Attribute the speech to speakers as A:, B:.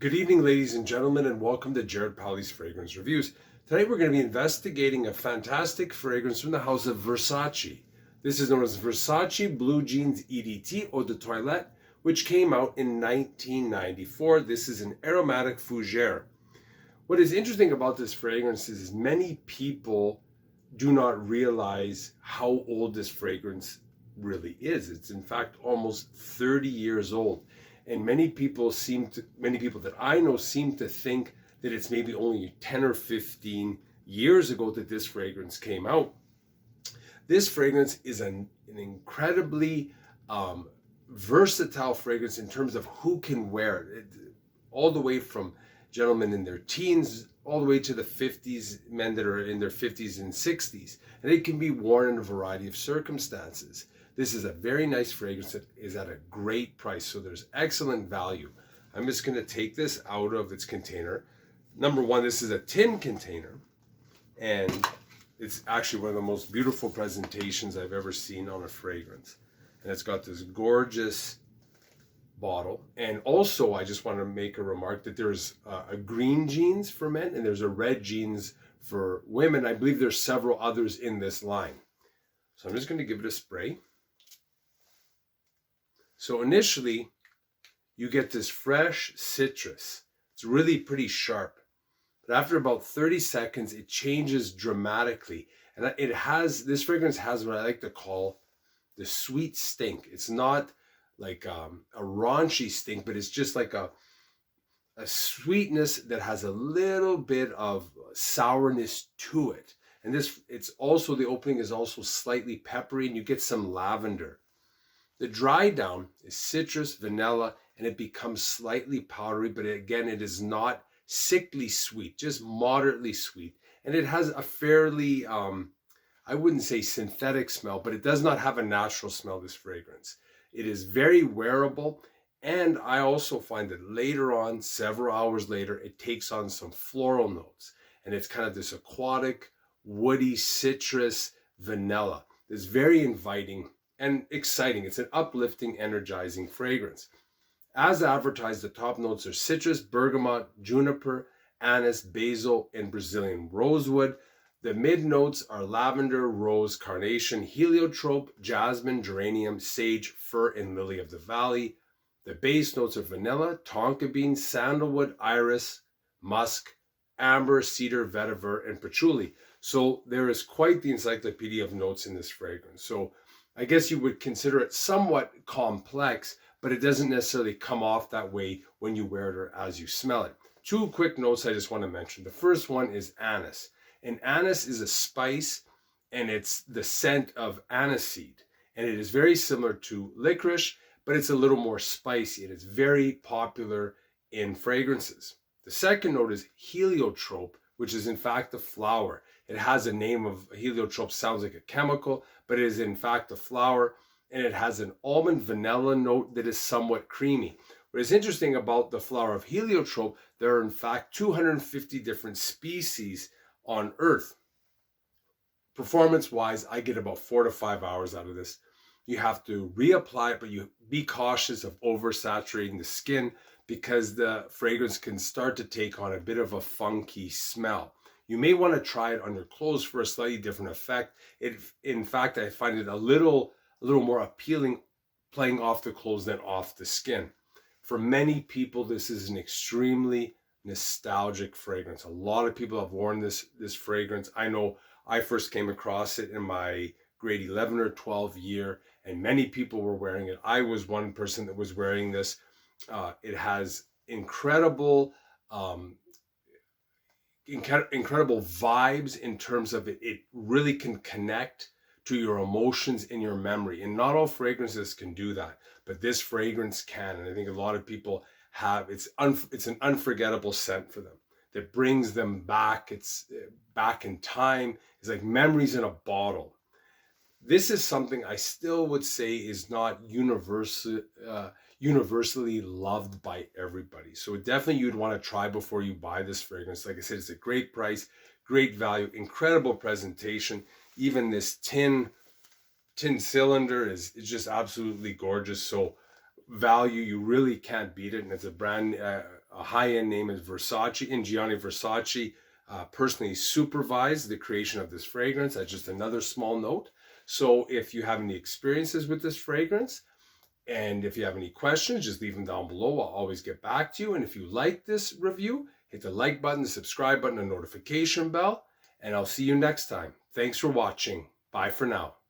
A: Good evening, ladies and gentlemen, and welcome to Jared Powley's Fragrance Reviews. Today we're going to be investigating a fantastic fragrance from the house of Versace. This is known as Versace Blue Jeans EDT Eau de Toilette, which came out in 1994. This is an aromatic fougere. What is interesting about this fragrance is many people do not realize how old this fragrance really is. It's in fact almost 30 years old. And many people that I know seem to think that it's maybe only 10 or 15 years ago that this fragrance came out. This fragrance is an incredibly versatile fragrance in terms of who can wear it. All the way from gentlemen in their teens, all the way to the 50s, men that are in their 50s and 60s. And it can be worn in a variety of circumstances. This is a very nice fragrance that is at a great price, so there's excellent value. I'm just going to take this out of its container. Number one, this is a tin container, and it's actually one of the most beautiful presentations I've ever seen on a fragrance. And it's got this gorgeous bottle. And also, I just want to make a remark that there's a green jeans for men, and there's a red jeans for women. I believe there's several others in this line. So I'm just going to give it a spray. So initially, you get this fresh citrus. It's really pretty sharp. But after about 30 seconds, it changes dramatically. And this fragrance has what I like to call the sweet stink. It's not like a raunchy stink, but it's just like a sweetness that has a little bit of sourness to it. And the opening is also slightly peppery, and you get some lavender. The dry down is citrus, vanilla, and it becomes slightly powdery, but again, it is not sickly sweet, just moderately sweet. And it has a fairly, I wouldn't say synthetic smell, but it does not have a natural smell, this fragrance. It is very wearable, and I also find that later on, several hours later, it takes on some floral notes. And it's kind of this aquatic, woody, citrus, vanilla. It's very inviting and exciting. It's an uplifting, energizing fragrance. As advertised, the top notes are citrus, bergamot, juniper, anise, basil, and Brazilian rosewood. The mid notes are lavender, rose, carnation, heliotrope, jasmine, geranium, sage, fir, and lily of the valley. The base notes are vanilla, tonka bean, sandalwood, iris, musk, amber, cedar, vetiver, and patchouli. So there is quite the encyclopedia of notes in this fragrance. So I guess you would consider it somewhat complex, but it doesn't necessarily come off that way when you wear it or as you smell it. Two quick notes I just want to mention. The first one is anise. And anise is a spice, and it's the scent of aniseed. And it is very similar to licorice, but it's a little more spicy, and it's very popular in fragrances. The second note is heliotrope, which is in fact a flower. It has a name of heliotrope, sounds like a chemical, but it is in fact a flower, and it has an almond vanilla note that is somewhat creamy. What is interesting about the flower of heliotrope, there are in fact 250 different species on Earth. Performance-wise, I get about 4 to 5 hours out of this. You have to reapply it, but you be cautious of oversaturating the skin because the fragrance can start to take on a bit of a funky smell. You may want to try it on your clothes for a slightly different effect. In fact, I find it a little more appealing playing off the clothes than off the skin. For many people, this is an extremely nostalgic fragrance. A lot of people have worn this fragrance. I know I first came across it in my grade 11 or 12 year, and many people were wearing it. I was one person that was wearing this. It has incredible vibes in terms of it really can connect to your emotions in your memory. And not all fragrances can do that, but this fragrance can. And I think a lot of people have, it's an unforgettable scent for them that brings them back. It's back in time. It's like memories in a bottle. This is something I still would say is not universally loved by everybody. So definitely you'd want to try before you buy this fragrance. Like I said, it's a great price, great value, incredible presentation. Even this tin cylinder is just absolutely gorgeous. So value, you really can't beat it. And it's a a high-end name is Versace, and Gianni Versace personally supervised the creation of this fragrance. That's just another small note. So if you have any experiences with this fragrance, and if you have any questions, just leave them down below. I'll always get back to you. And if you like this review, hit the like button, the subscribe button, and notification bell. And I'll see you next time. Thanks for watching. Bye for now.